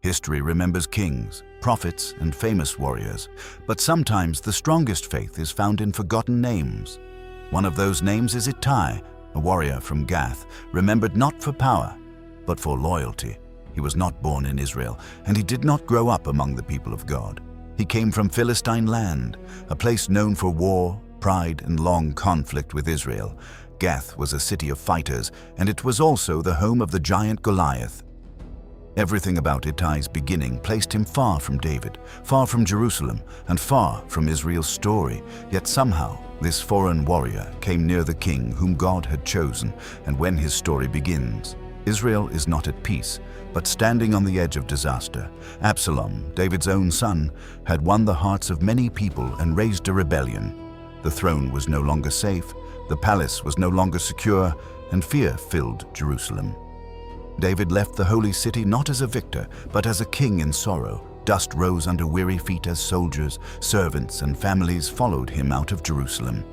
History remembers kings, prophets, and famous warriors, but sometimes the strongest faith is found in forgotten names. One of those names is Ittai, a warrior from Gath, remembered not for power, but for loyalty. He was not born in Israel, and he did not grow up among the people of God. He came from Philistine land, a place known for war, pride, and long conflict with Israel. Gath was a city of fighters, and it was also the home of the giant Goliath. Everything about Ittai's beginning placed him far from David, far from Jerusalem, and far from Israel's story. Yet somehow, this foreign warrior came near the king whom God had chosen, and when his story begins, Israel is not at peace, but standing on the edge of disaster. Absalom, David's own son, had won the hearts of many people and raised a rebellion. The throne was no longer safe, the palace was no longer secure, and fear filled Jerusalem. David left the holy city not as a victor, but as a king in sorrow. Dust rose under weary feet as soldiers, servants, and families followed him out of Jerusalem.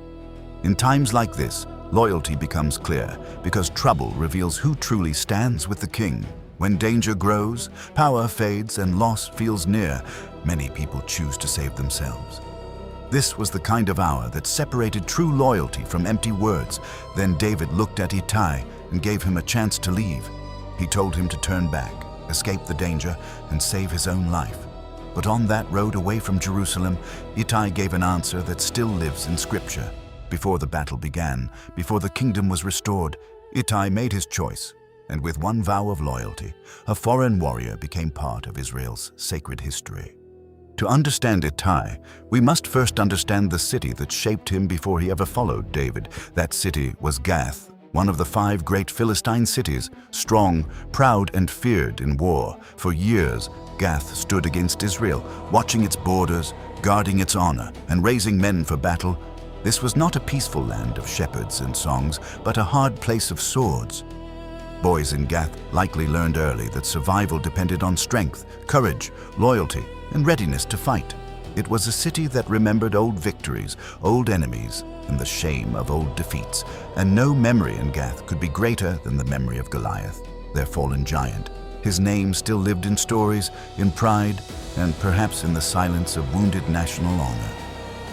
In times like this, loyalty becomes clear, because trouble reveals who truly stands with the king. When danger grows, power fades, and loss feels near, many people choose to save themselves. This was the kind of hour that separated true loyalty from empty words. Then David looked at Ittai and gave him a chance to leave. He told him to turn back, escape the danger, and save his own life. But on that road away from Jerusalem, Ittai gave an answer that still lives in Scripture. Before the battle began, before the kingdom was restored, Ittai made his choice, and with one vow of loyalty, a foreign warrior became part of Israel's sacred history. To understand Ittai, we must first understand the city that shaped him before he ever followed David. That city was Gath, one of the 5 great Philistine cities, strong, proud, and feared in war. For years, Gath stood against Israel, watching its borders, guarding its honor, and raising men for battle. This was not a peaceful land of shepherds and songs, but a hard place of swords. Boys in Gath likely learned early that survival depended on strength, courage, loyalty, and readiness to fight. It was a city that remembered old victories, old enemies, and the shame of old defeats, and no memory in Gath could be greater than the memory of Goliath, their fallen giant. His name still lived in stories, in pride, and perhaps in the silence of wounded national honor.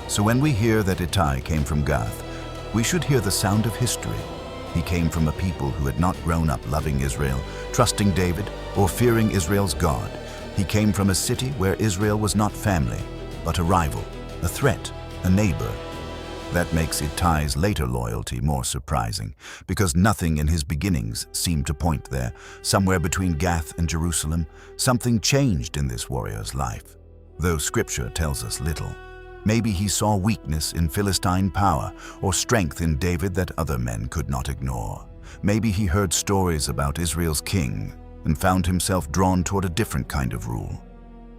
So when we hear that Ittai came from Gath, we should hear the sound of history. He came from a people who had not grown up loving Israel, trusting David, or fearing Israel's God. He came from a city where Israel was not family, but a rival, a threat, a neighbor. That makes Ittai's later loyalty more surprising, because nothing in his beginnings seemed to point there. Somewhere between Gath and Jerusalem, something changed in this warrior's life, though Scripture tells us little. Maybe he saw weakness in Philistine power, or strength in David that other men could not ignore. Maybe he heard stories about Israel's king and found himself drawn toward a different kind of rule.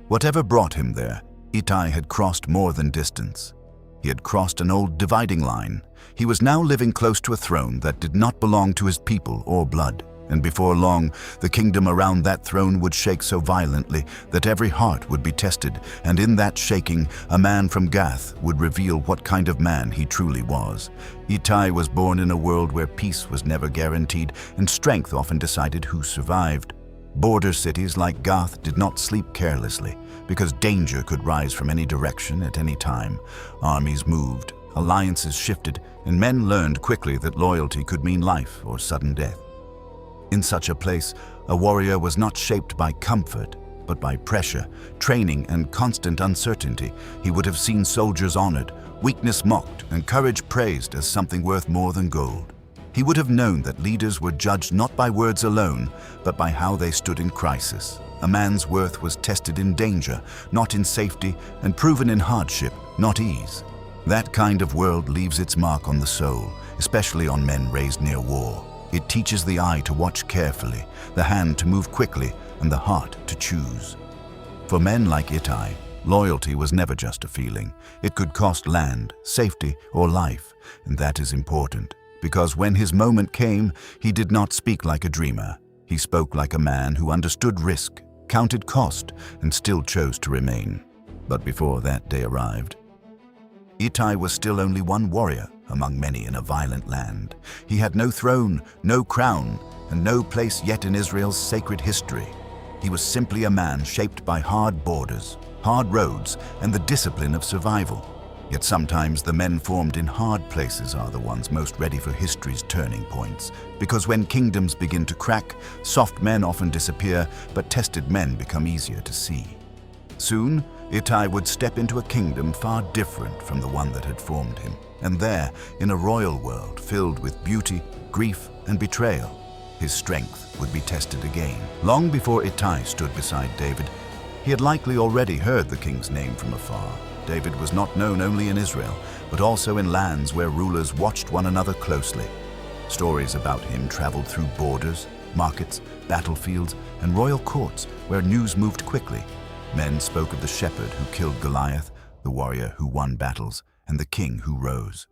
Whatever brought him there, Ittai had crossed more than distance. He had crossed an old dividing line. He was now living close to a throne that did not belong to his people or blood. And before long, the kingdom around that throne would shake so violently that every heart would be tested. And in that shaking, a man from Gath would reveal what kind of man he truly was. Ittai was born in a world where peace was never guaranteed, and strength often decided who survived. Border cities like Gath did not sleep carelessly, because danger could rise from any direction at any time. Armies moved, alliances shifted, and men learned quickly that loyalty could mean life or sudden death. In such a place, a warrior was not shaped by comfort, but by pressure, training, and constant uncertainty. He would have seen soldiers honored, weakness mocked, and courage praised as something worth more than gold. He would have known that leaders were judged not by words alone, but by how they stood in crisis. A man's worth was tested in danger, not in safety, and proven in hardship, not ease. That kind of world leaves its mark on the soul, especially on men raised near war. It teaches the eye to watch carefully, the hand to move quickly, and the heart to choose. For men like Ittai, loyalty was never just a feeling. It could cost land, safety, or life, and that is important. Because when his moment came, he did not speak like a dreamer. He spoke like a man who understood risk, counted cost, and still chose to remain. But before that day arrived, Ittai was still only one warrior among many in a violent land. He had no throne, no crown, and no place yet in Israel's sacred history. He was simply a man shaped by hard borders, hard roads, and the discipline of survival. Yet sometimes the men formed in hard places are the ones most ready for history's turning points. Because when kingdoms begin to crack, soft men often disappear, but tested men become easier to see. Soon, Ittai would step into a kingdom far different from the one that had formed him. And there, in a royal world filled with beauty, grief, and betrayal, his strength would be tested again. Long before Ittai stood beside David, he had likely already heard the king's name from afar. David was not known only in Israel, but also in lands where rulers watched one another closely. Stories about him traveled through borders, markets, battlefields, and royal courts where news moved quickly. Men spoke of the shepherd who killed Goliath, the warrior who won battles, and the king who rose.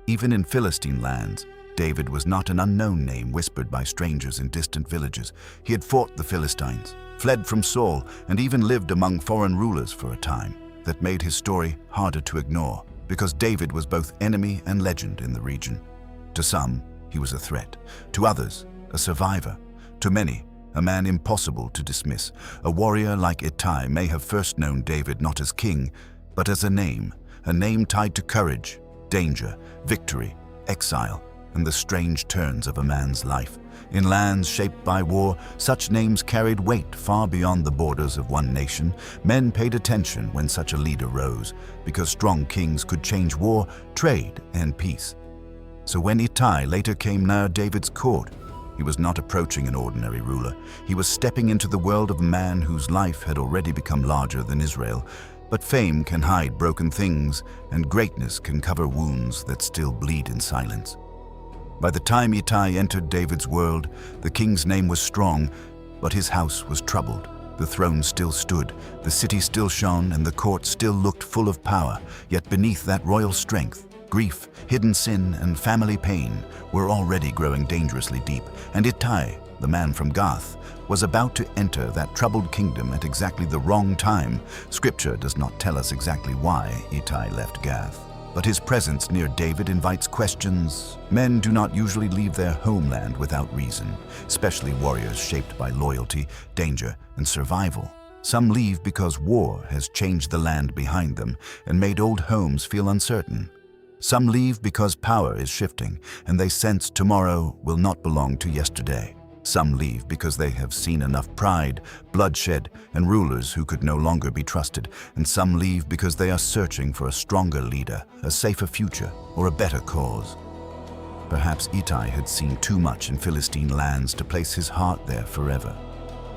Even in Philistine lands, David was not an unknown name whispered by strangers in distant villages. He had fought the Philistines, fled from Saul, and even lived among foreign rulers for a time. That made his story harder to ignore, because David was both enemy and legend in the region. To some, he was a threat. To others, a survivor. To many, a man impossible to dismiss. A warrior like Ittai may have first known David not as king, but as a name tied to courage, danger, victory, exile, and the strange turns of a man's life. In lands shaped by war, such names carried weight far beyond the borders of one nation. Men paid attention when such a leader rose, because strong kings could change war, trade, and peace. So when Ittai later came near David's court, he was not approaching an ordinary ruler. He was stepping into the world of a man whose life had already become larger than Israel. But fame can hide broken things, and greatness can cover wounds that still bleed in silence. By the time Ittai entered David's world, the king's name was strong, but his house was troubled. The throne still stood, the city still shone, and the court still looked full of power. Yet beneath that royal strength, grief, hidden sin, and family pain were already growing dangerously deep. And Ittai, the man from Gath, was about to enter that troubled kingdom at exactly the wrong time. Scripture does not tell us exactly why Ittai left Gath, but his presence near David invites questions. Men do not usually leave their homeland without reason, especially warriors shaped by loyalty, danger, and survival. Some leave because war has changed the land behind them and made old homes feel uncertain. Some leave because power is shifting and they sense tomorrow will not belong to yesterday. Some leave because they have seen enough pride, bloodshed, and rulers who could no longer be trusted. And some leave because they are searching for a stronger leader, a safer future, or a better cause. Perhaps Ittai had seen too much in Philistine lands to place his heart there forever.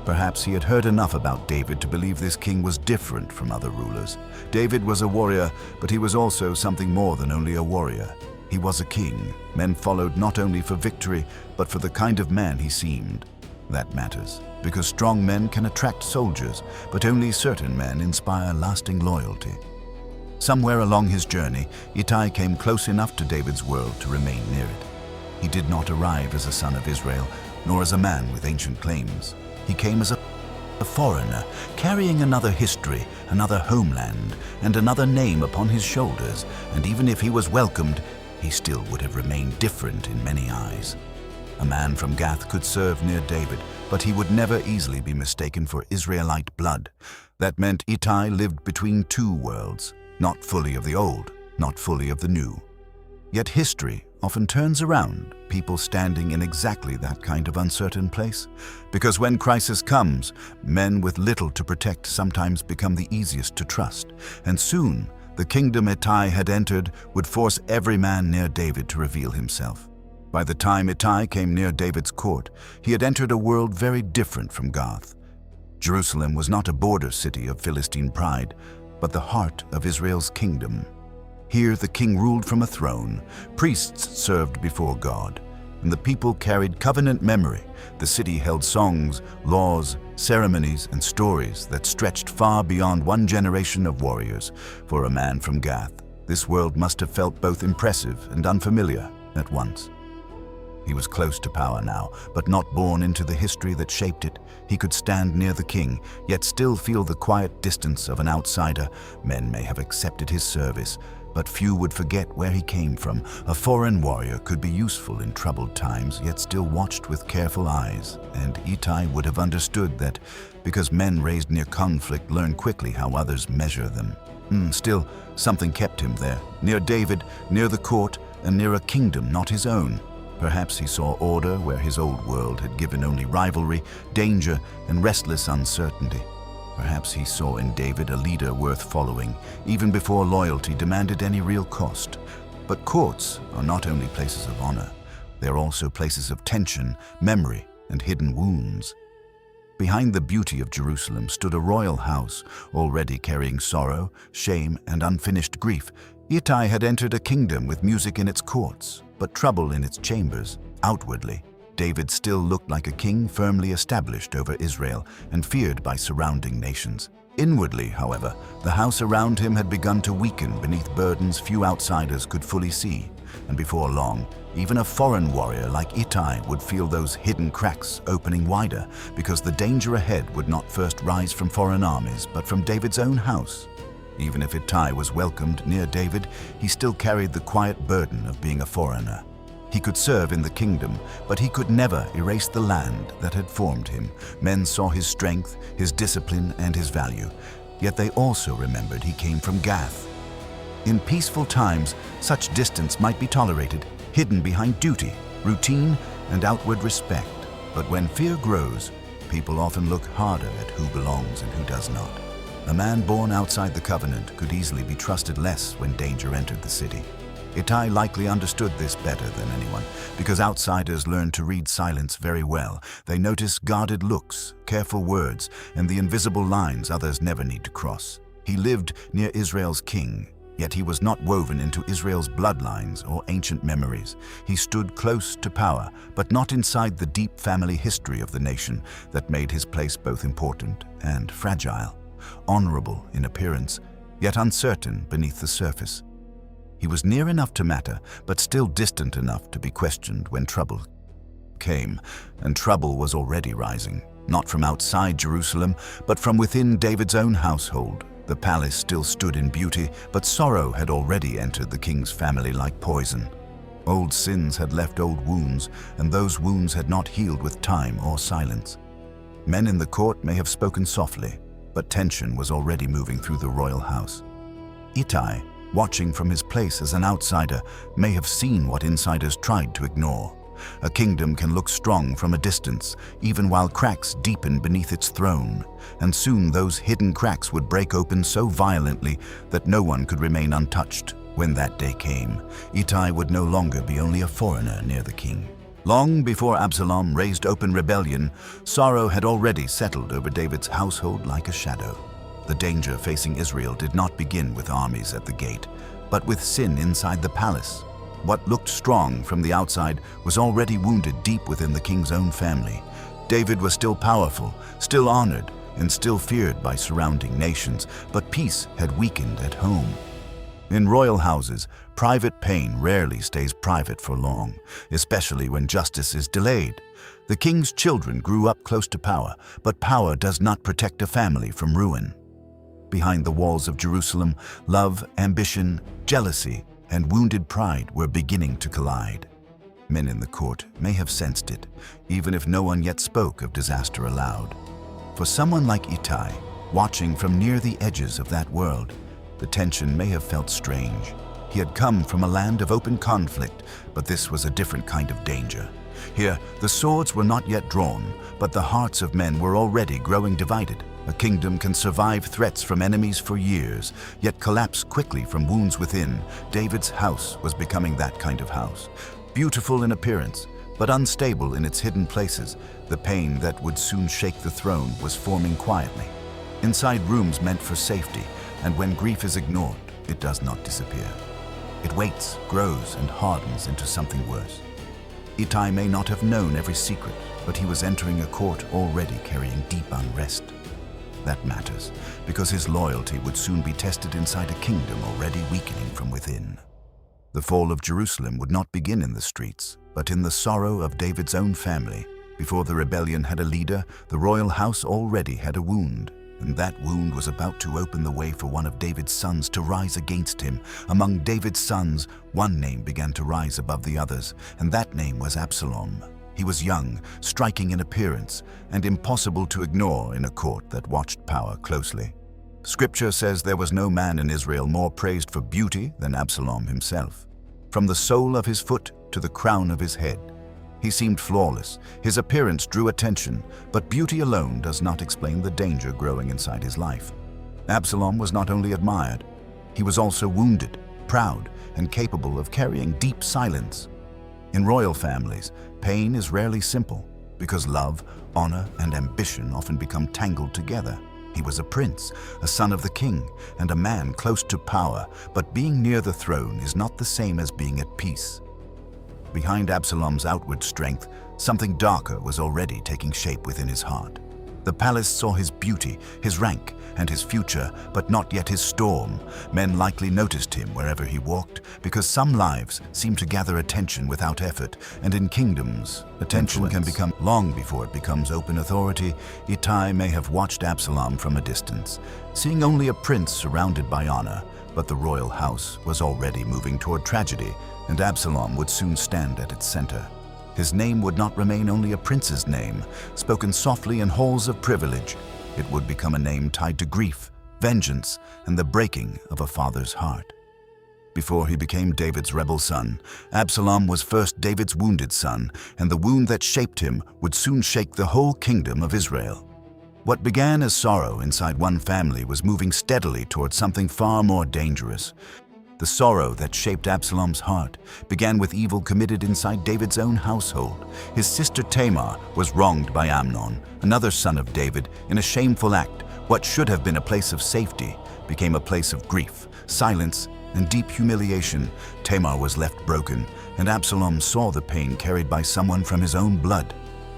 Perhaps he had heard enough about David to believe this king was different from other rulers. David was a warrior, but he was also something more than only a warrior. He was a king. Men followed not only for victory, but for the kind of man he seemed. That matters, because strong men can attract soldiers, but only certain men inspire lasting loyalty. Somewhere along his journey, Ittai came close enough to David's world to remain near it. He did not arrive as a son of Israel, nor as a man with ancient claims. He came as a foreigner, carrying another history, another homeland, and another name upon his shoulders. And even if he was welcomed, he still would have remained different in many eyes. A man from Gath could serve near David, but he would never easily be mistaken for Israelite blood. That meant Ittai lived between two worlds, not fully of the old, not fully of the new. Yet history often turns around people standing in exactly that kind of uncertain place. Because when crisis comes, men with little to protect sometimes become the easiest to trust. And soon, the kingdom Ittai had entered would force every man near David to reveal himself. By the time Ittai came near David's court, he had entered a world very different from Gath. Jerusalem was not a border city of Philistine pride, but the heart of Israel's kingdom. Here the king ruled from a throne, priests served before God, and the people carried covenant memory. The city held songs, laws, ceremonies, and stories that stretched far beyond one generation of warriors. For a man from Gath, this world must have felt both impressive and unfamiliar at once. He was close to power now, but not born into the history that shaped it. He could stand near the king, yet still feel the quiet distance of an outsider. Men may have accepted his service, but few would forget where he came from. A foreign warrior could be useful in troubled times, yet still watched with careful eyes, and Ittai would have understood that because men raised near conflict learn quickly how others measure them. Still, something kept him there, near David, near the court, and near a kingdom not his own. Perhaps he saw order where his old world had given only rivalry, danger, and restless uncertainty. Perhaps he saw in David a leader worth following, even before loyalty demanded any real cost. But courts are not only places of honor, they are also places of tension, memory, and hidden wounds. Behind the beauty of Jerusalem stood a royal house, already carrying sorrow, shame, and unfinished grief. Ittai had entered a kingdom with music in its courts, but trouble in its chambers. Outwardly, David still looked like a king firmly established over Israel and feared by surrounding nations. Inwardly, however, the house around him had begun to weaken beneath burdens few outsiders could fully see, and before long, even a foreign warrior like Ittai would feel those hidden cracks opening wider, because the danger ahead would not first rise from foreign armies, but from David's own house. Even if Ittai was welcomed near David, he still carried the quiet burden of being a foreigner. He could serve in the kingdom, but he could never erase the land that had formed him. Men saw his strength, his discipline, and his value, yet they also remembered he came from Gath. In peaceful times, such distance might be tolerated, hidden behind duty, routine, and outward respect. But when fear grows, people often look harder at who belongs and who does not. A man born outside the covenant could easily be trusted less when danger entered the city. Ittai likely understood this better than anyone, because outsiders learn to read silence very well. They notice guarded looks, careful words, and the invisible lines others never need to cross. He lived near Israel's king, yet he was not woven into Israel's bloodlines or ancient memories. He stood close to power, but not inside the deep family history of the nation that made his place both important and fragile. Honorable in appearance, yet uncertain beneath the surface. He was near enough to matter, but still distant enough to be questioned when trouble came, and trouble was already rising, not from outside Jerusalem, but from within David's own household. The palace still stood in beauty, but sorrow had already entered the king's family like poison. Old sins had left old wounds, and those wounds had not healed with time or silence. Men in the court may have spoken softly, but tension was already moving through the royal house. Ittai, watching from his place as an outsider, may have seen what insiders tried to ignore. A kingdom can look strong from a distance, even while cracks deepen beneath its throne, and soon those hidden cracks would break open so violently that no one could remain untouched. When that day came, Ittai would no longer be only a foreigner near the king. Long before Absalom raised open rebellion, sorrow had already settled over David's household like a shadow. The danger facing Israel did not begin with armies at the gate, but with sin inside the palace. What looked strong from the outside was already wounded deep within the king's own family. David was still powerful, still honored, and still feared by surrounding nations, but peace had weakened at home. In royal houses, private pain rarely stays private for long, especially when justice is delayed. The king's children grew up close to power, but power does not protect a family from ruin. Behind the walls of Jerusalem, love, ambition, jealousy, and wounded pride were beginning to collide. Men in the court may have sensed it, even if no one yet spoke of disaster aloud. For someone like Ittai, watching from near the edges of that world, the tension may have felt strange. He had come from a land of open conflict, but this was a different kind of danger. Here, the swords were not yet drawn, but the hearts of men were already growing divided. A kingdom can survive threats from enemies for years, yet collapse quickly from wounds within. David's house was becoming that kind of house. Beautiful in appearance, but unstable in its hidden places. The pain that would soon shake the throne was forming quietly. Inside rooms meant for safety, and when grief is ignored, it does not disappear. It waits, grows, and hardens into something worse. Ittai may not have known every secret, but he was entering a court already carrying deep unrest. That matters, because his loyalty would soon be tested inside a kingdom already weakening from within. The fall of Jerusalem would not begin in the streets, but in the sorrow of David's own family. Before the rebellion had a leader, the royal house already had a wound, and that wound was about to open the way for one of David's sons to rise against him. Among David's sons, one name began to rise above the others, and that name was Absalom. He was young, striking in appearance, and impossible to ignore in a court that watched power closely. Scripture says there was no man in Israel more praised for beauty than Absalom himself. From the sole of his foot to the crown of his head, he seemed flawless. His appearance drew attention, but beauty alone does not explain the danger growing inside his life. Absalom was not only admired, he was also wounded, proud, and capable of carrying deep silence. In royal families, pain is rarely simple, because love, honor, and ambition often become tangled together. He was a prince, a son of the king, and a man close to power, but being near the throne is not the same as being at peace. Behind Absalom's outward strength, something darker was already taking shape within his heart. The palace saw his beauty, his rank, and his future, but not yet his storm. Men likely noticed him wherever he walked, because some lives seem to gather attention without effort, and in kingdoms, attention can become long before it becomes open authority. Ittai may have watched Absalom from a distance, seeing only a prince surrounded by honor, but the royal house was already moving toward tragedy, and Absalom would soon stand at its center. His name would not remain only a prince's name, spoken softly in halls of privilege. It would become a name tied to grief, vengeance, and the breaking of a father's heart. Before he became David's rebel son, Absalom was first David's wounded son, and the wound that shaped him would soon shake the whole kingdom of Israel. What began as sorrow inside one family was moving steadily towards something far more dangerous. The sorrow that shaped Absalom's heart began with evil committed inside David's own household. His sister Tamar was wronged by Amnon, another son of David, in a shameful act. What should have been a place of safety became a place of grief, silence, and deep humiliation. Tamar was left broken, and Absalom saw the pain carried by someone from his own blood.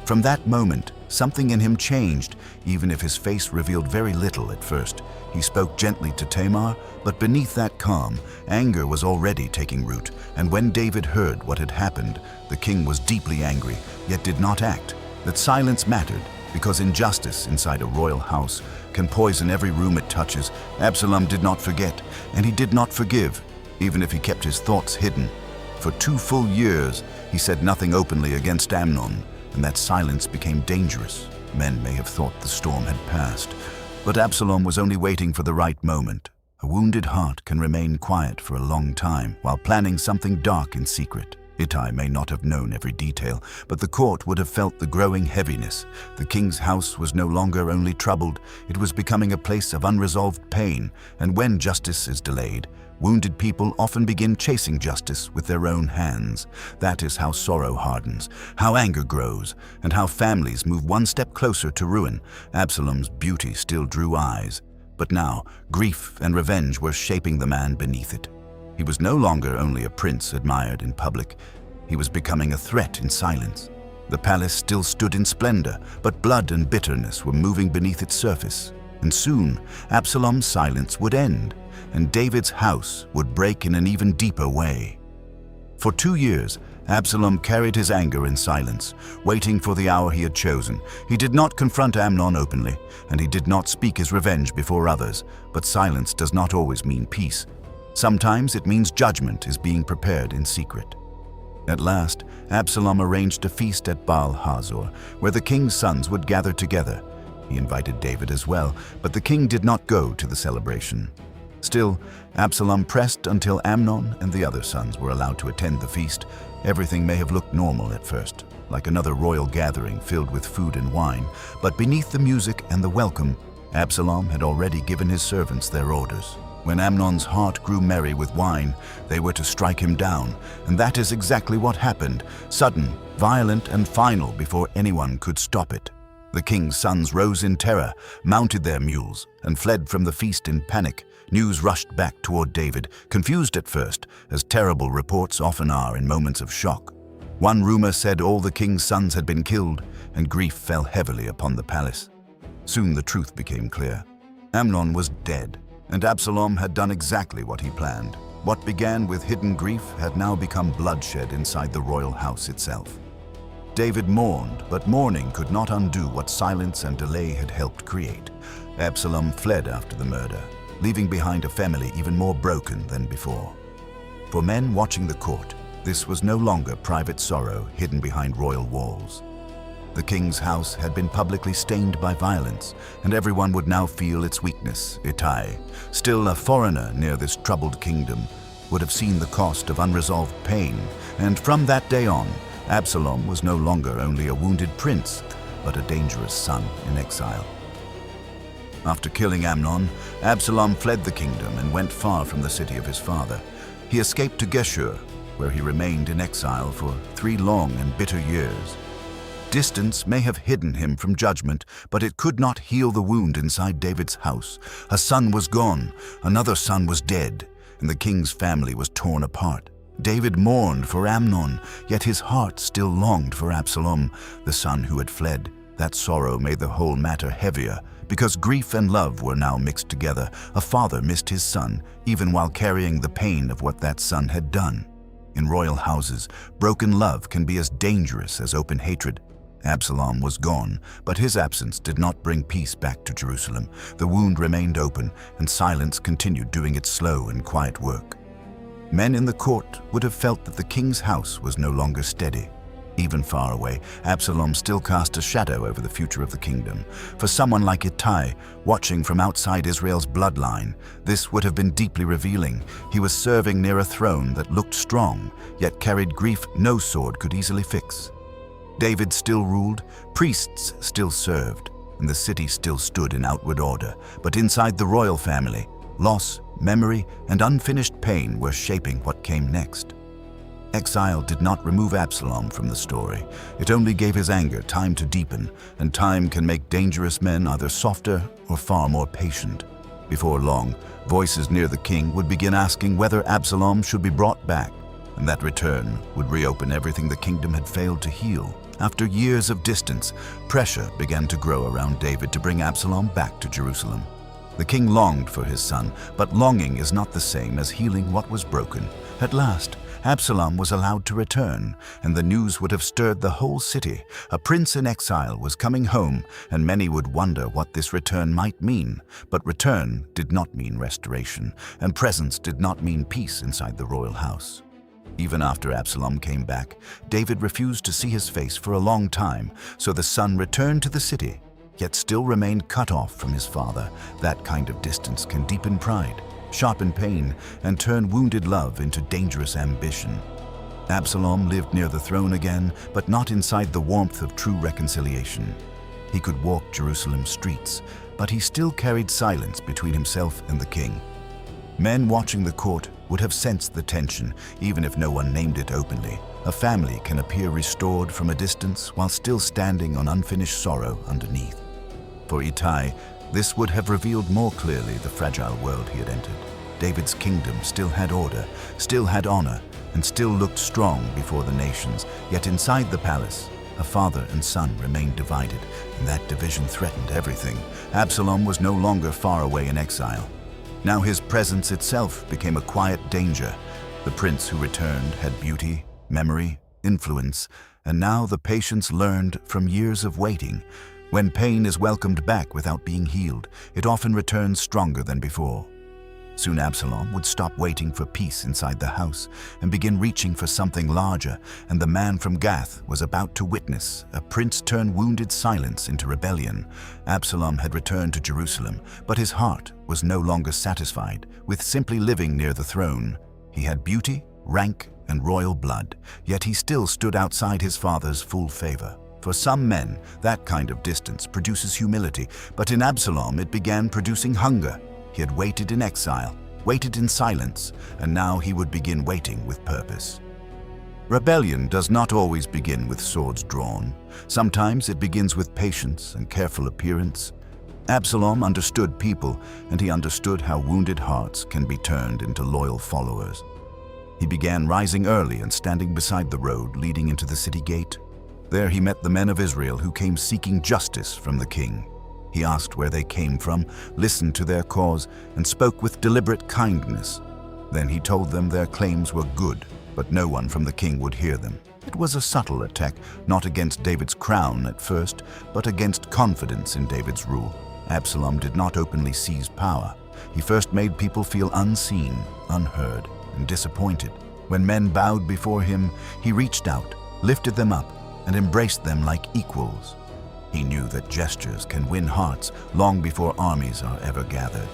From that moment, something in him changed, even if his face revealed very little at first. He spoke gently to Tamar, but beneath that calm, anger was already taking root. And when David heard what had happened, the king was deeply angry, yet did not act. That silence mattered, because injustice inside a royal house can poison every room it touches. Absalom did not forget, and he did not forgive, even if he kept his thoughts hidden. For 2 full years, he said nothing openly against Amnon, and that silence became dangerous. Men may have thought the storm had passed, but Absalom was only waiting for the right moment. A wounded heart can remain quiet for a long time while planning something dark in secret. Ittai may not have known every detail, but the court would have felt the growing heaviness. The king's house was no longer only troubled, it was becoming a place of unresolved pain, and when justice is delayed, wounded people often begin chasing justice with their own hands. That is how sorrow hardens, how anger grows, and how families move one step closer to ruin. Absalom's beauty still drew eyes, but now grief and revenge were shaping the man beneath it. He was no longer only a prince admired in public. He was becoming a threat in silence. The palace still stood in splendor, but blood and bitterness were moving beneath its surface. And soon, Absalom's silence would end, and David's house would break in an even deeper way. For 2 years, Absalom carried his anger in silence, waiting for the hour he had chosen. He did not confront Amnon openly, and he did not speak his revenge before others. But silence does not always mean peace. Sometimes it means judgment is being prepared in secret. At last, Absalom arranged a feast at Baal Hazor, where the king's sons would gather together. He invited David as well, but the king did not go to the celebration. Still, Absalom pressed until Amnon and the other sons were allowed to attend the feast. Everything may have looked normal at first, like another royal gathering filled with food and wine, but beneath the music and the welcome, Absalom had already given his servants their orders. When Amnon's heart grew merry with wine, they were to strike him down, and that is exactly what happened, sudden, violent, and final before anyone could stop it. The king's sons rose in terror, mounted their mules, and fled from the feast in panic. News rushed back toward David, confused at first, as terrible reports often are in moments of shock. One rumor said all the king's sons had been killed, and grief fell heavily upon the palace. Soon the truth became clear. Amnon was dead, and Absalom had done exactly what he planned. What began with hidden grief had now become bloodshed inside the royal house itself. David mourned, but mourning could not undo what silence and delay had helped create. Absalom fled after the murder, leaving behind a family even more broken than before. For men watching the court, This was no longer private sorrow hidden behind royal walls. The king's house had been publicly stained by violence, and everyone would now feel its weakness. Ittai, still a foreigner near this troubled kingdom, would have seen the cost of unresolved pain, and from that day on, Absalom was no longer only a wounded prince, but a dangerous son in exile. After killing Amnon, Absalom fled the kingdom and went far from the city of his father. He escaped to Geshur, where he remained in exile for 3 long and bitter years. Distance may have hidden him from judgment, but it could not heal the wound inside David's house. A son was gone, another son was dead, and the king's family was torn apart. David mourned for Amnon, yet his heart still longed for Absalom, the son who had fled. That sorrow made the whole matter heavier, because grief and love were now mixed together. A father missed his son, even while carrying the pain of what that son had done. In royal houses, broken love can be as dangerous as open hatred. Absalom was gone, but his absence did not bring peace back to Jerusalem. The wound remained open, and silence continued doing its slow and quiet work. Men in the court would have felt that the king's house was no longer steady. Even far away, Absalom still cast a shadow over the future of the kingdom. For someone like Ittai, watching from outside Israel's bloodline, this would have been deeply revealing. He was serving near a throne that looked strong, yet carried grief no sword could easily fix. David still ruled, priests still served, and the city still stood in outward order. But inside the royal family, loss, memory, and unfinished pain were shaping what came next. Exile did not remove Absalom from the story. It only gave his anger time to deepen, and time can make dangerous men either softer or far more patient. Before long, voices near the king would begin asking whether Absalom should be brought back, and that return would reopen everything the kingdom had failed to heal. After years of distance, pressure began to grow around David to bring Absalom back to Jerusalem. The king longed for his son, but longing is not the same as healing what was broken. At last, Absalom was allowed to return, and the news would have stirred the whole city. A prince in exile was coming home, and many would wonder what this return might mean. But return did not mean restoration, and presence did not mean peace inside the royal house. Even after Absalom came back, David refused to see his face for a long time, so the son returned to the city, yet still remained cut off from his father. That kind of distance can deepen pride, sharpen pain, and turn wounded love into dangerous ambition. Absalom lived near the throne again, but not inside the warmth of true reconciliation. He could walk Jerusalem's streets, but he still carried silence between himself and the king. Men watching the court would have sensed the tension, even if no one named it openly. A family can appear restored from a distance while still standing on unfinished sorrow underneath. For Ittai, this would have revealed more clearly the fragile world he had entered. David's kingdom still had order, still had honor, and still looked strong before the nations. Yet inside the palace, a father and son remained divided, and that division threatened everything. Absalom was no longer far away in exile. Now his presence itself became a quiet danger. The prince who returned had beauty, memory, influence, and now the patience learned from years of waiting. When pain is welcomed back without being healed, it often returns stronger than before. Soon Absalom would stop waiting for peace inside the house and begin reaching for something larger, and the man from Gath was about to witness a prince turn wounded silence into rebellion. Absalom had returned to Jerusalem, but his heart was no longer satisfied with simply living near the throne. He had beauty, rank, and royal blood, yet he still stood outside his father's full favor. For some men, that kind of distance produces humility, but in Absalom it began producing hunger. He had waited in exile, waited in silence, and now he would begin waiting with purpose. Rebellion does not always begin with swords drawn. Sometimes it begins with patience and careful appearance. Absalom understood people, and he understood how wounded hearts can be turned into loyal followers. He began rising early and standing beside the road leading into the city gate. There he met the men of Israel who came seeking justice from the king. He asked where they came from, listened to their cause, and spoke with deliberate kindness. Then he told them their claims were good, but no one from the king would hear them. It was a subtle attack, not against David's crown at first, but against confidence in David's rule. Absalom did not openly seize power. He first made people feel unseen, unheard, and disappointed. When men bowed before him, he reached out, lifted them up, and embraced them like equals. He knew that gestures can win hearts long before armies are ever gathered.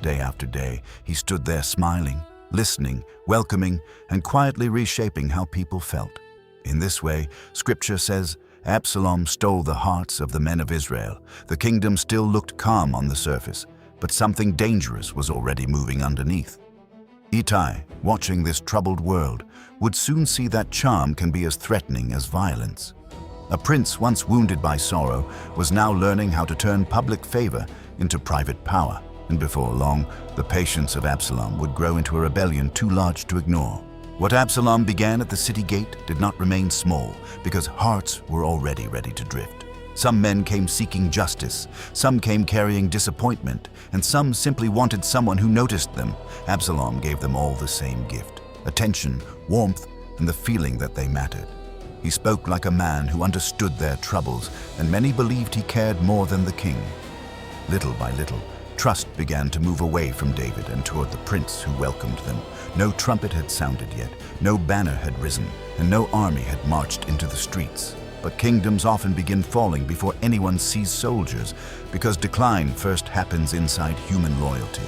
Day after day, he stood there smiling, listening, welcoming, and quietly reshaping how people felt. In this way, Scripture says, Absalom stole the hearts of the men of Israel. The kingdom still looked calm on the surface, but something dangerous was already moving underneath. Ittai, watching this troubled world, would soon see that charm can be as threatening as violence. A prince once wounded by sorrow was now learning how to turn public favor into private power, and before long, the patience of Absalom would grow into a rebellion too large to ignore. What Absalom began at the city gate did not remain small, because hearts were already ready to drift. Some men came seeking justice, some came carrying disappointment, and some simply wanted someone who noticed them. Absalom gave them all the same gift: attention, warmth, and the feeling that they mattered. He spoke like a man who understood their troubles, and many believed he cared more than the king. Little by little, trust began to move away from David and toward the prince who welcomed them. No trumpet had sounded yet, no banner had risen, and no army had marched into the streets. But kingdoms often begin falling before anyone sees soldiers, because decline first happens inside human loyalty.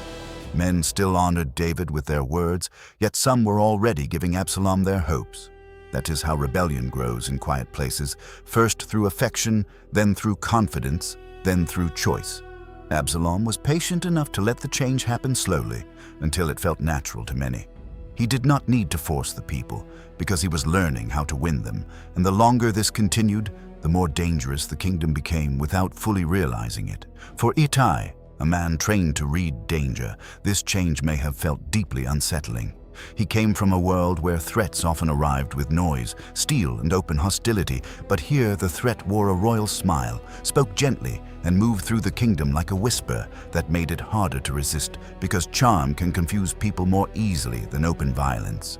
Men still honored David with their words, yet some were already giving Absalom their hopes. That is how rebellion grows in quiet places, first through affection, then through confidence, then through choice. Absalom was patient enough to let the change happen slowly, until it felt natural to many. He did not need to force the people, because he was learning how to win them, and the longer this continued, the more dangerous the kingdom became without fully realizing it. For Ittai, a man trained to read danger, this change may have felt deeply unsettling. He came from a world where threats often arrived with noise, steel, and open hostility, but here the threat wore a royal smile, spoke gently, and moved through the kingdom like a whisper that made it harder to resist, because charm can confuse people more easily than open violence.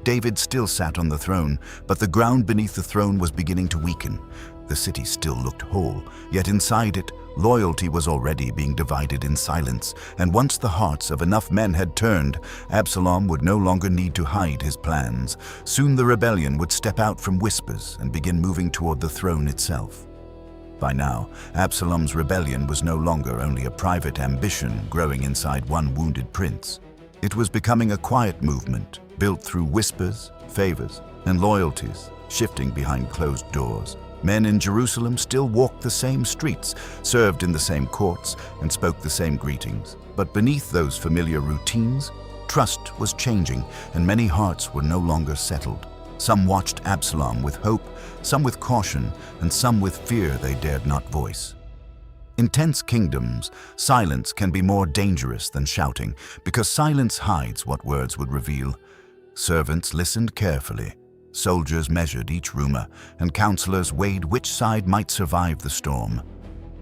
David still sat on the throne, but the ground beneath the throne was beginning to weaken. The city still looked whole, yet inside it, loyalty was already being divided in silence, and once the hearts of enough men had turned, Absalom would no longer need to hide his plans. Soon the rebellion would step out from whispers and begin moving toward the throne itself. By now, Absalom's rebellion was no longer only a private ambition growing inside one wounded prince. It was becoming a quiet movement, built through whispers, favors, and loyalties, shifting behind closed doors. Men in Jerusalem still walked the same streets, served in the same courts, and spoke the same greetings. But beneath those familiar routines, trust was changing, and many hearts were no longer settled. Some watched Absalom with hope, some with caution, and some with fear they dared not voice. In tense kingdoms, silence can be more dangerous than shouting, because silence hides what words would reveal. Servants listened carefully. Soldiers measured each rumor, and counselors weighed which side might survive the storm.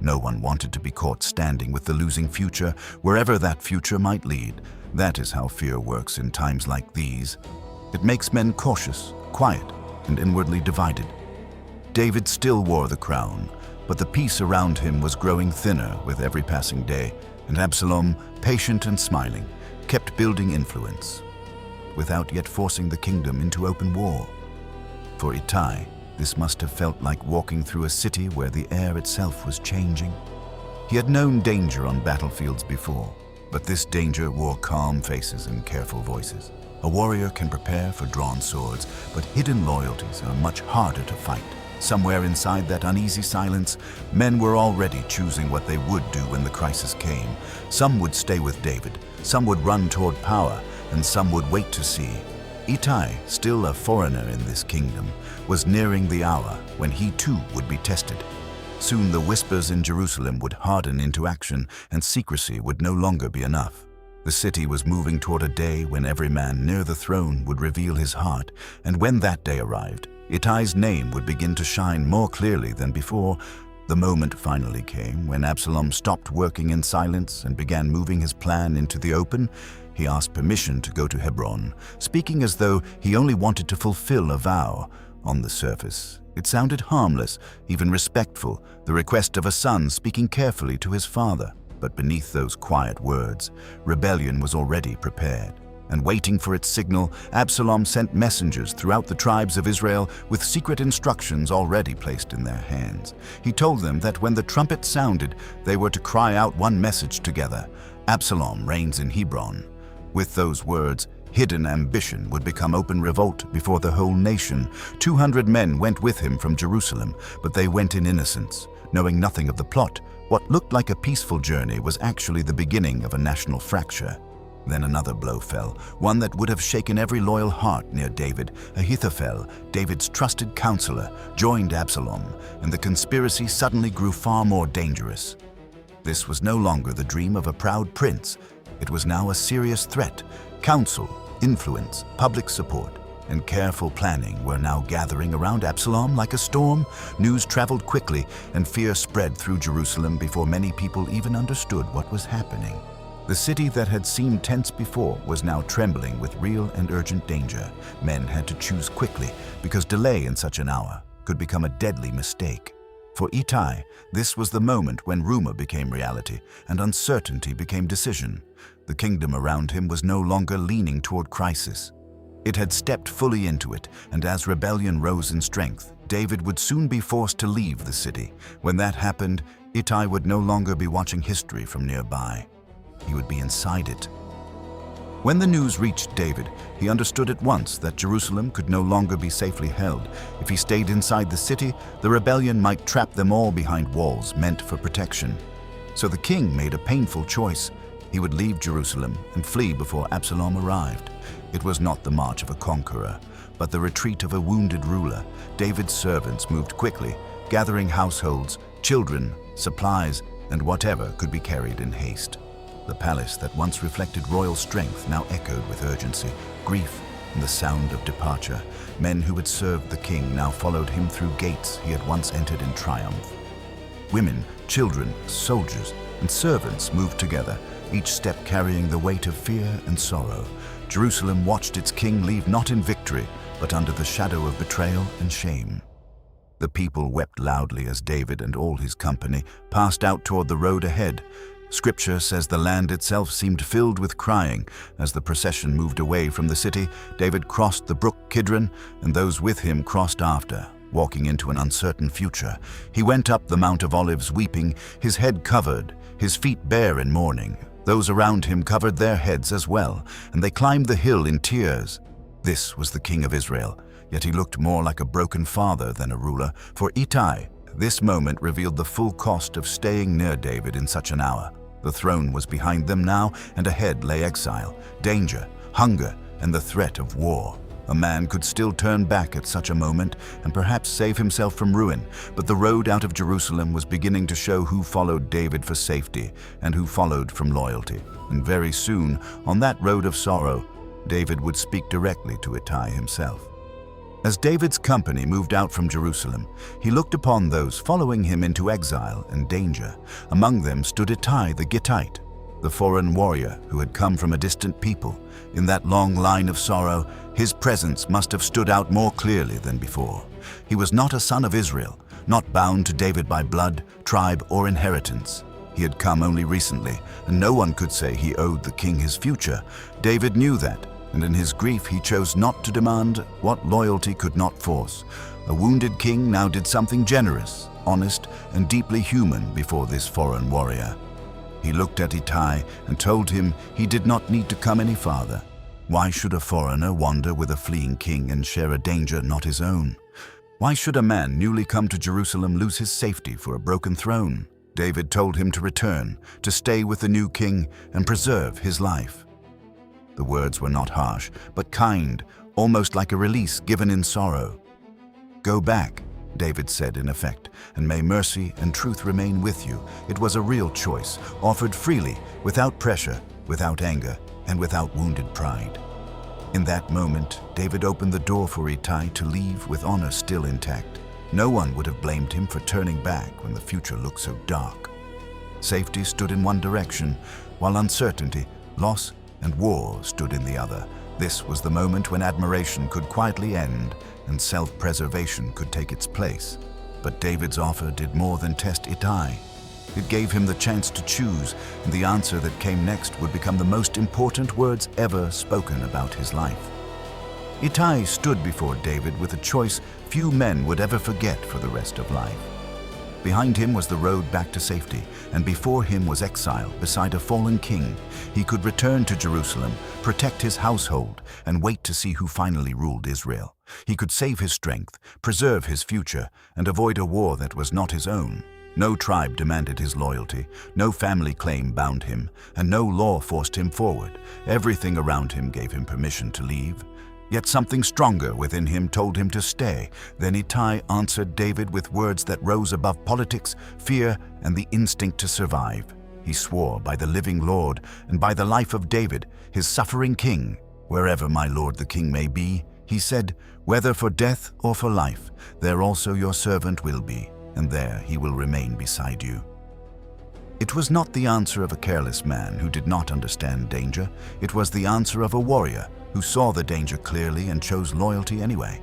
No one wanted to be caught standing with the losing future, wherever that future might lead. That is how fear works in times like these. It makes men cautious, quiet, and inwardly divided. David still wore the crown, but the peace around him was growing thinner with every passing day, and Absalom, patient and smiling, kept building influence, without yet forcing the kingdom into open war. For Ittai, this must have felt like walking through a city where the air itself was changing. He had known danger on battlefields before, but this danger wore calm faces and careful voices. A warrior can prepare for drawn swords, but hidden loyalties are much harder to fight. Somewhere inside that uneasy silence, men were already choosing what they would do when the crisis came. Some would stay with David, some would run toward power, and some would wait to see. Ittai, still a foreigner in this kingdom, was nearing the hour when he too would be tested. Soon the whispers in Jerusalem would harden into action, and secrecy would no longer be enough. The city was moving toward a day when every man near the throne would reveal his heart, and when that day arrived, Ittai's name would begin to shine more clearly than before. The moment finally came when Absalom stopped working in silence and began moving his plan into the open. He asked permission to go to Hebron, speaking as though he only wanted to fulfill a vow. On the surface, it sounded harmless, even respectful, the request of a son speaking carefully to his father. But beneath those quiet words, rebellion was already prepared. and waiting for its signal, Absalom sent messengers throughout the tribes of Israel with secret instructions already placed in their hands. He told them that when the trumpet sounded, they were to cry out one message together: "Absalom reigns in Hebron." With those words, hidden ambition would become open revolt before the whole nation. 200 men went with him from Jerusalem, but they went in innocence, knowing nothing of the plot. What looked like a peaceful journey was actually the beginning of a national fracture. Then another blow fell, one that would have shaken every loyal heart near David. Ahithophel, David's trusted counselor, joined Absalom, and the conspiracy suddenly grew far more dangerous. This was no longer the dream of a proud prince. It was now a serious threat. Counsel, influence, public support, and careful planning were now gathering around Absalom like a storm. News traveled quickly, and fear spread through Jerusalem before many people even understood what was happening. The city that had seemed tense before was now trembling with real and urgent danger. Men had to choose quickly, because delay in such an hour could become a deadly mistake. For Ittai, this was the moment when rumor became reality and uncertainty became decision. The kingdom around him was no longer leaning toward crisis. It had stepped fully into it, and as rebellion rose in strength, David would soon be forced to leave the city. When that happened, Ittai would no longer be watching history from nearby. He would be inside it. When the news reached David, he understood at once that Jerusalem could no longer be safely held. If he stayed inside the city, the rebellion might trap them all behind walls meant for protection. So the king made a painful choice. He would leave Jerusalem and flee before Absalom arrived. It was not the march of a conqueror, but the retreat of a wounded ruler. David's servants moved quickly, gathering households, children, supplies, and whatever could be carried in haste. The palace that once reflected royal strength now echoed with urgency, grief, and the sound of departure. Men who had served the king now followed him through gates he had once entered in triumph. Women, children, soldiers, and servants moved together, each step carrying the weight of fear and sorrow. Jerusalem watched its king leave not in victory, but under the shadow of betrayal and shame. The people wept loudly as David and all his company passed out toward the road ahead. Scripture says the land itself seemed filled with crying. As the procession moved away from the city, David crossed the brook Kidron, and those with him crossed after, walking into an uncertain future. He went up the Mount of Olives weeping, his head covered, his feet bare in mourning. Those around him covered their heads as well, and they climbed the hill in tears. This was the king of Israel, yet he looked more like a broken father than a ruler. For Ittai, this moment revealed the full cost of staying near David in such an hour. The throne was behind them now, and ahead lay exile, danger, hunger, and the threat of war. A man could still turn back at such a moment and perhaps save himself from ruin, but the road out of Jerusalem was beginning to show who followed David for safety and who followed from loyalty. And very soon, on that road of sorrow, David would speak directly to Ittai himself. As David's company moved out from Jerusalem, he looked upon those following him into exile and danger. Among them stood Ittai the Gittite, the foreign warrior who had come from a distant people. In that long line of sorrow, his presence must have stood out more clearly than before. He was not a son of Israel, not bound to David by blood, tribe, or inheritance. He had come only recently, and no one could say he owed the king his future. David knew that, and in his grief he chose not to demand what loyalty could not force. A wounded king now did something generous, honest, and deeply human before this foreign warrior. He looked at Ittai and told him he did not need to come any farther. Why should a foreigner wander with a fleeing king and share a danger not his own? Why should a man newly come to Jerusalem lose his safety for a broken throne? David told him to return, to stay with the new king and preserve his life. The words were not harsh, but kind, almost like a release given in sorrow. "Go back," David said in effect, "and may mercy and truth remain with you." It was a real choice, offered freely, without pressure, without anger, and without wounded pride. In that moment, David opened the door for Ittai to leave with honor still intact. No one would have blamed him for turning back when the future looked so dark. Safety stood in one direction, while uncertainty, loss, and war stood in the other. This was the moment when admiration could quietly end and self-preservation could take its place. But David's offer did more than test Ittai. It gave him the chance to choose, and the answer that came next would become the most important words ever spoken about his life. Ittai stood before David with a choice few men would ever forget for the rest of life. Behind him was the road back to safety, and before him was exile beside a fallen king. He could return to Jerusalem, protect his household, and wait to see who finally ruled Israel. He could save his strength, preserve his future, and avoid a war that was not his own. No tribe demanded his loyalty, no family claim bound him, and no law forced him forward. Everything around him gave him permission to leave. Yet something stronger within him told him to stay. Then Ittai answered David with words that rose above politics, fear, and the instinct to survive. He swore by the living Lord and by the life of David, his suffering king, "Wherever my lord the king may be," he said, "whether for death or for life, there also your servant will be, and there he will remain beside you." It was not the answer of a careless man who did not understand danger. It was the answer of a warrior who saw the danger clearly and chose loyalty anyway.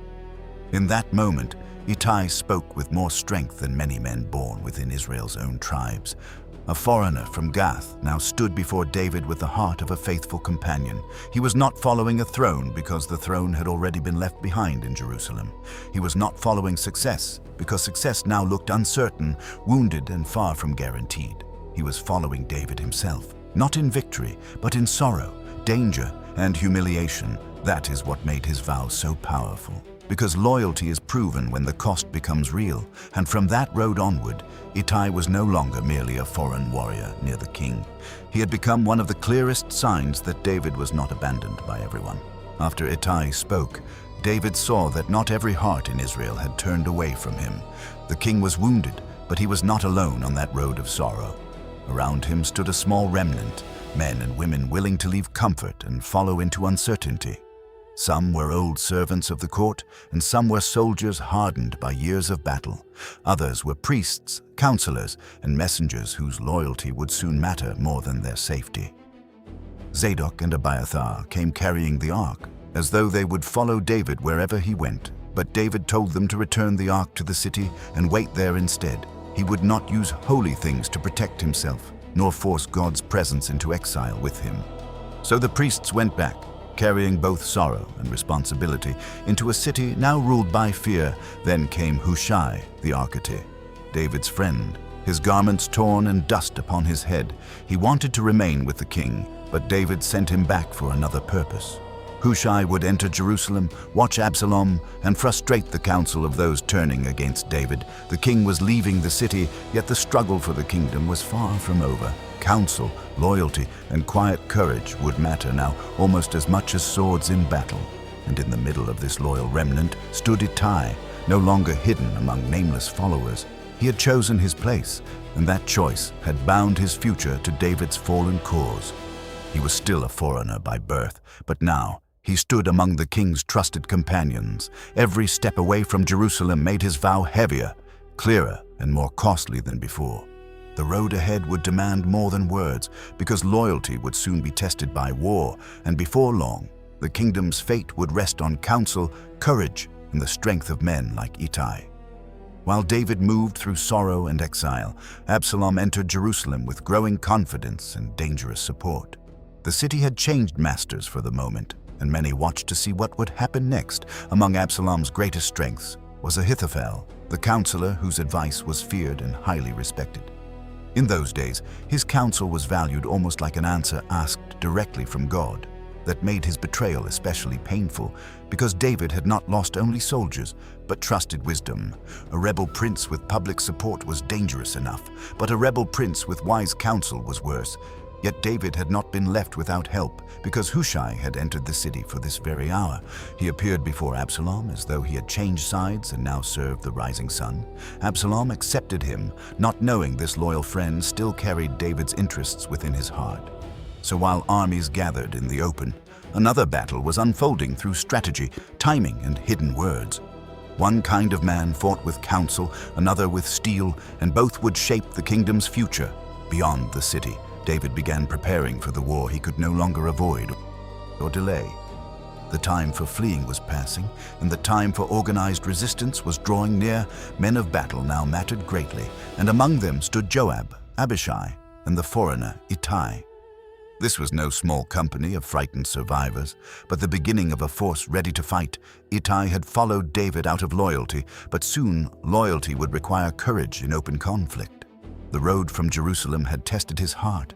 In that moment, Ittai spoke with more strength than many men born within Israel's own tribes. A foreigner from Gath now stood before David with the heart of a faithful companion. He was not following a throne because the throne had already been left behind in Jerusalem. He was not following success because success now looked uncertain, wounded, and far from guaranteed. He was following David himself, not in victory, but in sorrow, danger, and humiliation. That is what made his vow so powerful. Because loyalty is proven when the cost becomes real, and from that road onward, Ittai was no longer merely a foreign warrior near the king. He had become one of the clearest signs that David was not abandoned by everyone. After Ittai spoke, David saw that not every heart in Israel had turned away from him. The king was wounded, but he was not alone on that road of sorrow. Around him stood a small remnant, men and women willing to leave comfort and follow into uncertainty. Some were old servants of the court, and some were soldiers hardened by years of battle. Others were priests, counselors, and messengers whose loyalty would soon matter more than their safety. Zadok and Abiathar came carrying the ark, as though they would follow David wherever he went. But David told them to return the ark to the city and wait there instead. He would not use holy things to protect himself, nor force God's presence into exile with him. So the priests went back, carrying both sorrow and responsibility, into a city now ruled by fear. Then came Hushai the Archite, David's friend, his garments torn and dust upon his head. He wanted to remain with the king, but David sent him back for another purpose. Hushai would enter Jerusalem, watch Absalom, and frustrate the counsel of those turning against David. The king was leaving the city, yet the struggle for the kingdom was far from over. Counsel, loyalty, and quiet courage would matter now almost as much as swords in battle. And in the middle of this loyal remnant stood Ittai, no longer hidden among nameless followers. He had chosen his place, and that choice had bound his future to David's fallen cause. He was still a foreigner by birth, but now he stood among the king's trusted companions. Every step away from Jerusalem made his vow heavier, clearer, and more costly than before. The road ahead would demand more than words, because loyalty would soon be tested by war, and before long, the kingdom's fate would rest on counsel, courage, and the strength of men like Ittai. While David moved through sorrow and exile, Absalom entered Jerusalem with growing confidence and dangerous support. The city had changed masters for the moment, and many watched to see what would happen next. Among Absalom's greatest strengths was Ahithophel, the counselor whose advice was feared and highly respected. In those days, his counsel was valued almost like an answer asked directly from God. That made his betrayal especially painful, because David had not lost only soldiers, but trusted wisdom. A rebel prince with public support was dangerous enough, but a rebel prince with wise counsel was worse. Yet David had not been left without help, because Hushai had entered the city for this very hour. He appeared before Absalom as though he had changed sides and now served the rising sun. Absalom accepted him, not knowing this loyal friend still carried David's interests within his heart. So while armies gathered in the open, another battle was unfolding through strategy, timing, and hidden words. One kind of man fought with counsel, another with steel, and both would shape the kingdom's future. Beyond the city, David began preparing for the war he could no longer avoid or delay. The time for fleeing was passing, and the time for organized resistance was drawing near. Men of battle now mattered greatly, and among them stood Joab, Abishai, and the foreigner Ittai. This was no small company of frightened survivors, but the beginning of a force ready to fight. Ittai had followed David out of loyalty, but soon loyalty would require courage in open conflict. The road from Jerusalem had tested his heart.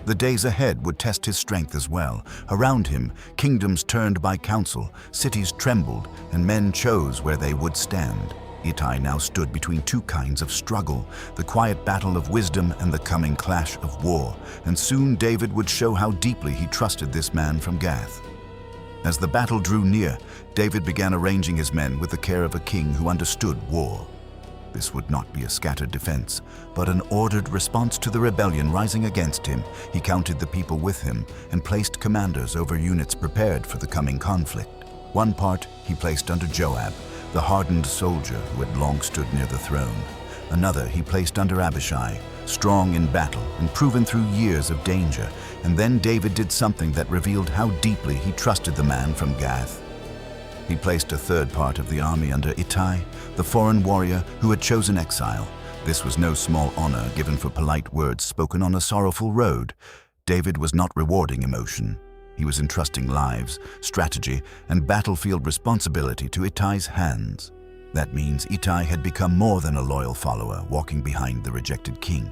The days ahead would test his strength as well. Around him, kingdoms turned by counsel, cities trembled, and men chose where they would stand. Ittai now stood between two kinds of struggle, the quiet battle of wisdom and the coming clash of war, and soon David would show how deeply he trusted this man from Gath. As the battle drew near, David began arranging his men with the care of a king who understood war. This would not be a scattered defense, but an ordered response to the rebellion rising against him. He counted the people with him and placed commanders over units prepared for the coming conflict. One part he placed under Joab, the hardened soldier who had long stood near the throne. Another he placed under Abishai, strong in battle and proven through years of danger. And then David did something that revealed how deeply he trusted the man from Gath. He placed a third part of the army under Ittai, the foreign warrior who had chosen exile. This was no small honor given for polite words spoken on a sorrowful road. David was not rewarding emotion. He was entrusting lives, strategy, and battlefield responsibility to Ittai's hands. That means Ittai had become more than a loyal follower walking behind the rejected king.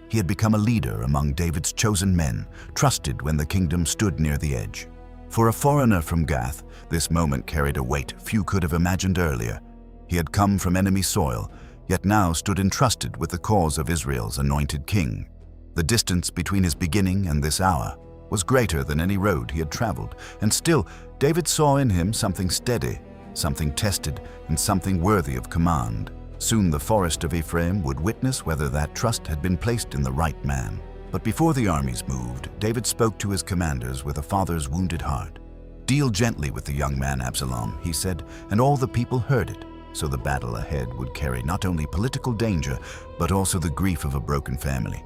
He had become a leader among David's chosen men, trusted when the kingdom stood near the edge. For a foreigner from Gath, this moment carried a weight few could have imagined earlier. He had come from enemy soil, yet now stood entrusted with the cause of Israel's anointed king. The distance between his beginning and this hour was greater than any road he had traveled, and still David saw in him something steady, something tested, and something worthy of command. Soon the forest of Ephraim would witness whether that trust had been placed in the right man. But before the armies moved, David spoke to his commanders with a father's wounded heart. "Deal gently with the young man Absalom," he said, and all the people heard it. So the battle ahead would carry not only political danger, but also the grief of a broken family.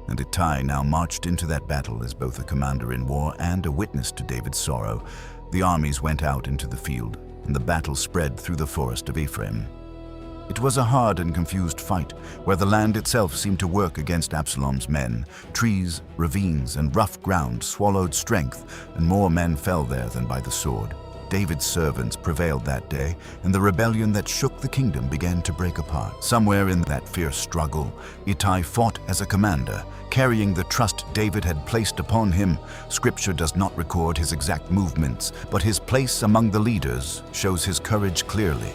And Ittai now marched into that battle as both a commander in war and a witness to David's sorrow. The armies went out into the field, and the battle spread through the forest of Ephraim. It was a hard and confused fight, where the land itself seemed to work against Absalom's men. Trees, ravines, and rough ground swallowed strength, and more men fell there than by the sword. David's servants prevailed that day, and the rebellion that shook the kingdom began to break apart. Somewhere in that fierce struggle, Ittai fought as a commander, carrying the trust David had placed upon him. Scripture does not record his exact movements, but his place among the leaders shows his courage clearly.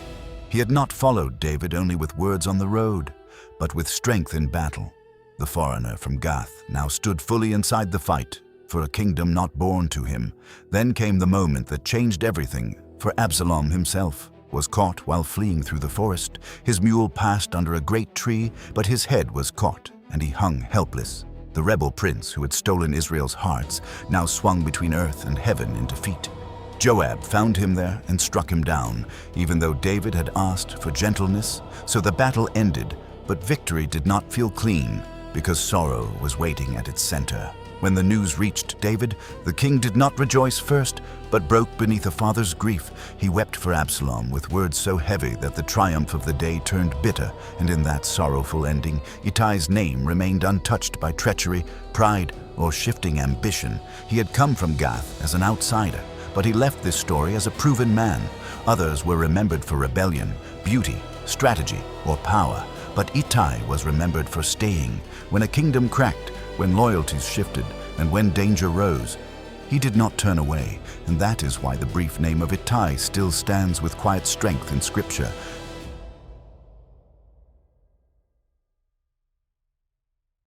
He had not followed David only with words on the road, but with strength in battle. The foreigner from Gath now stood fully inside the fight, for a kingdom not born to him. Then came the moment that changed everything, for Absalom himself was caught while fleeing through the forest. His mule passed under a great tree, but his head was caught, and he hung helpless. The rebel prince who had stolen Israel's hearts now swung between earth and heaven in defeat. Joab found him there and struck him down, even though David had asked for gentleness. So the battle ended, but victory did not feel clean, because sorrow was waiting at its center. When the news reached David, the king did not rejoice first, but broke beneath a father's grief. He wept for Absalom with words so heavy that the triumph of the day turned bitter, and in that sorrowful ending, Ittai's name remained untouched by treachery, pride, or shifting ambition. He had come from Gath as an outsider, but he left this story as a proven man. Others were remembered for rebellion, beauty, strategy, or power, but Ittai was remembered for staying. When a kingdom cracked, when loyalties shifted, and when danger rose, he did not turn away, and that is why the brief name of Ittai still stands with quiet strength in Scripture.